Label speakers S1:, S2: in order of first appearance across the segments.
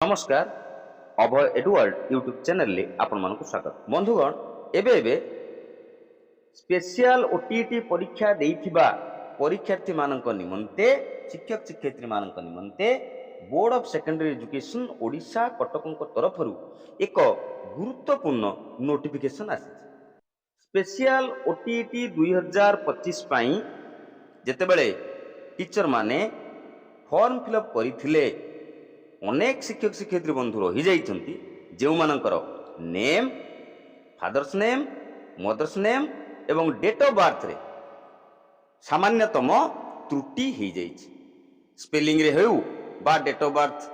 S1: नमस्कार अभय Edward YouTube channel ले आपण मानक स्वागत। बंधुगण एबे स्पेशल ओटीटी परीक्षा देइथिबा परीक्षार्थी मानक निमंते शिक्षक शिक्षयित्री मानक निमंते board of secondary education Odisha कटकंक तरफरु एक गुरुत्वपूर्ण नोटिफिकेशन आसी। स्पेशल ओटीटी 2025 पई जेतेबेले टीचर माने फॉर्म फिलअप करिथिले अनेक शिक्षक शिक्षयित्री बंधु रही जाइछन्ति जेउ मानकर name father's name mother's name एवं डेट ऑफ बर्थ रे सामान्यतम त्रुटि हो जाइछि। स्पेलिंग रे हो बा डेट ऑफ बर्थ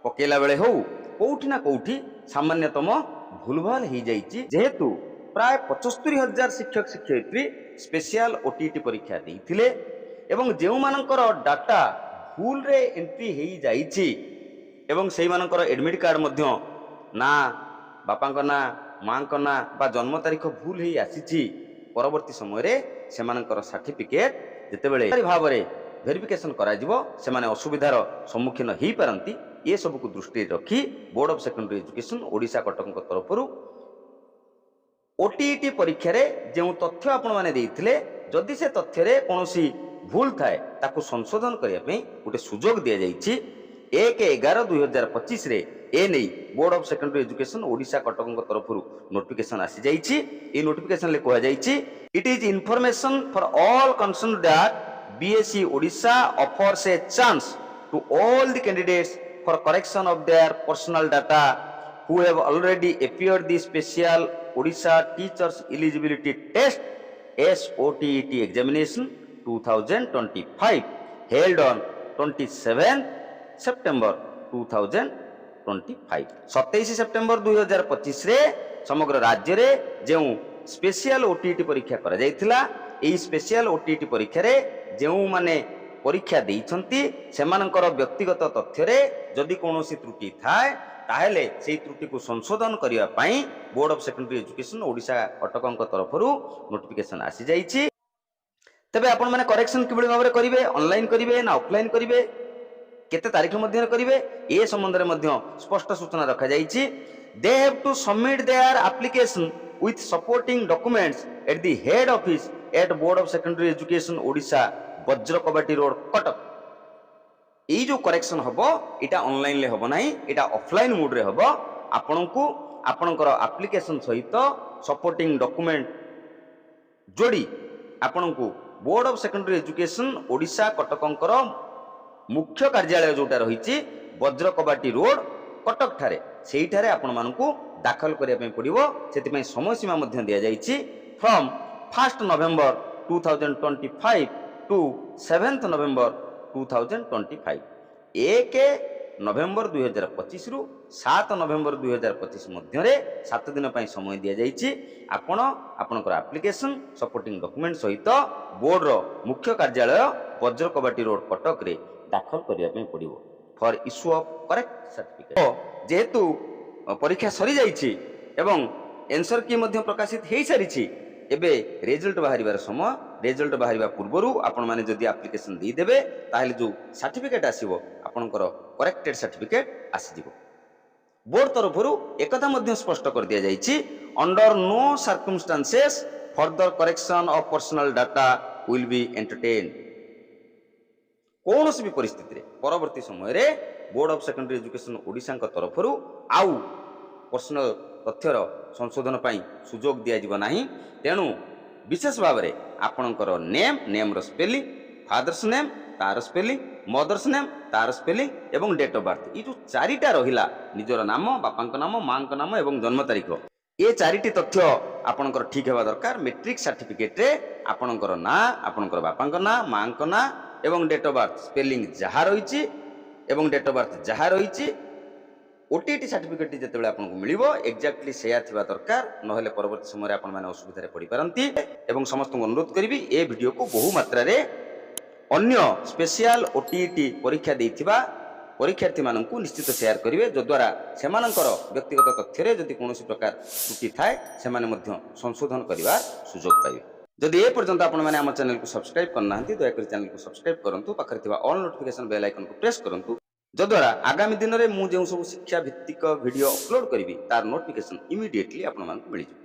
S1: पकेला बेले हो कोउठी ना कोउठी सामान्यतम भूलभाल हो जाइछि। जेहेतु प्राय 75,000 शिक्षक शिक्षयित्री स्पेशल ओटीटी परीक्षा देइथिले एवं जेउ मानकर डाटा भूल रे एंट्री हो जाइछि एवं से मानकर एडमिट कार्ड मध्य ना बापा ना माँ ना बा जन्म तारीख भूल ही आसी परवर्ती समय से मानकर सर्टिफिकेट जितेबले भाव में वेरिफिकेशन करा जिवो से माने असुविधार सम्मुखीन हो पारती। ये सब को दृष्टि रखी board of secondary education Odisha Cuttack तरफ ओटीटी परीक्षा रे जो तथ्य आपण माने देइथिले जदि से तथ्य रे कोनोसी भूल थाए ताकू संशोधन करिया पे गोटे सुजोग दिया जाइछि। 1/11/2025 रे ए नहीं board of secondary education Odisha Cuttack तरफ नोटिफिकेशन आसी जाइछि। ए नोटिफिकेशन ले कहा जाइछि it is information for all concern that BSC Odisha offers a chance to all the candidates for correction of their personal data who have already appeared the special Odisha teachers eligibility test SOTET examination 2025 held on 27 September 2025 27 September 2025 रे समग्र राज्य रे जो special OTT परीक्षा करा जायथिला। एई special OTT परीक्षा रे जो माने परीक्षा देइछंती सेमानकर व्यक्तिगत तथ्य रे जदि कोनोसी त्रुटि थाए ताहेले सेई त्रुटि को संशोधन करिया पई board of secondary education Odisha कटकंक तरफरु नोटिफिकेशन आसी जाइछि। तबे आपण माने करेक्शन किबळी भाबरे करिवे ऑनलाइन करिवे ना ऑफलाइन करिवे केते तारीख मध्य करिवे ए संबंध रे मध्य स्पष्ट सूचना रखा जाइछि। They have to submit their application with supporting documents at the head office at board of secondary education Odisha Bajrakabati road Cuttack. ये जो करेक्शन हबो इटा ऑनलाइन ले हबो नाही इटा ऑफलाइन मोड रे हबो। आपनकु आपनकर एप्लीकेशन सहित सपोर्टिंग डॉक्यूमेंट जोड़ी आपनकु board of secondary education Odisha कटकंकर मुख्य कार्यालय जोटा रही वज्रकबाटी रोड कटक ठारे सेठारे आपण मानकु दाखल करिया पे पड़िबो। सेति पई समय सीमा मध्य दिया जाइछि फ्रॉम 1 नवेम्बर 2025 टू 7 नवेम्बर 2025। 1 नवेम्बर 2025 रु 7 नवेम्बर 2025 मध्य 7 दिन पई समय दिया जाइछि। आपण आपनकर एप्लीकेशन सपोर्टिंग डॉक्यूमेंट सहित बोर्ड रो मुख्य कार्यालय वज्रकबाटी रोड कटक रे दाखल करिया पे पड़िबो for issue of correct certificate. जेहेतु परीक्षा सरी जाइछि एवं आंसर की मध्य प्रकाशित हेई सारिछि एबे रिजल्ट बाहरिबार समय रिजल्ट बाहरिबा पूर्वरु आपण माने जदि एप्लीकेशन दी देबे ताहेले जो सर्टिफिकेट आसीबो आपनकर करेक्टेड सर्टिफिकेट आसी जिवो। बोर्ड तरफरु एकथा मध्य स्पष्ट कर दिया जाइछि under no circumstances further correction of personal data will be entertain. कौन भी परिस्थिति रे परवर्ती समय रे board of secondary education Odisha तरफरु आउ पर्सनल तथ्यर संशोधन पाई सुजोग दिया जिवो नाही। तेणु विशेष भाव में आपणकर नेम रो स्पेलिंग फादर्स नेम तार स्पेलिंग मदर्स नेम तार स्पेलिंग एवं डेट ऑफ बर्थ ये जो चारिटा रहिला निजर नाम बापांक नाम माँ नाम एवं जन्म तारीख ये चारिटी तथ्य आपणकर ठीक हेबा दरकार। मैट्रिक सर्टिफिकेट रे आपणकर ना आपणकर बापांक ना माँ ना एवं डेट ऑफ बर्थ स्पेलिंग जहाँ रही एवं डेट ऑफ बर्थ जहाँ रही ओटीटी सर्टिफिकेट जितेबाला आपको मिलिबो एक्जाक्टली सेया थिबा दरकार नहेले परवर्ती समय आपण माने असुविधा पड़ी पारंती। एवं समस्त अनुरोध करी ए वीडियो को बहु मात्रा रे अन्य स्पेशल ओटीटी परीक्षा देइथिबा परीक्षार्थी माननकु निश्चित शेयर करिवे जद्वारा सेमानकर व्यक्तिगत तथ्य रे जदि कोनोसी प्रकार त्रुटि थाए सेमाने मध्य संशोधन करिवार सुजोग पाइबे। जदि ए पर्यंत आपण माने हम चैनल को सब्सक्राइब करना दया कर चैनल को सब्सक्राइब करंतु पाखरे थिबा ऑल नोटिफिकेशन बेल आइकन को प्रेस करंतु। ଯଦ୍ୱାରା ଆଗାମୀ ଦିନରେ ମୁଁ ଯେଉଁ ସବୁ ଶିକ୍ଷା ଭିତ୍ତିକ ଭିଡ଼ିଓ ଅପଲୋଡ଼ କରିବି ତାର ନୋଟିଫିକେସନ୍ ଇମିଡ଼ିଏଟଲି ଆପଣମାନଙ୍କୁ ମିଳିଯିବ।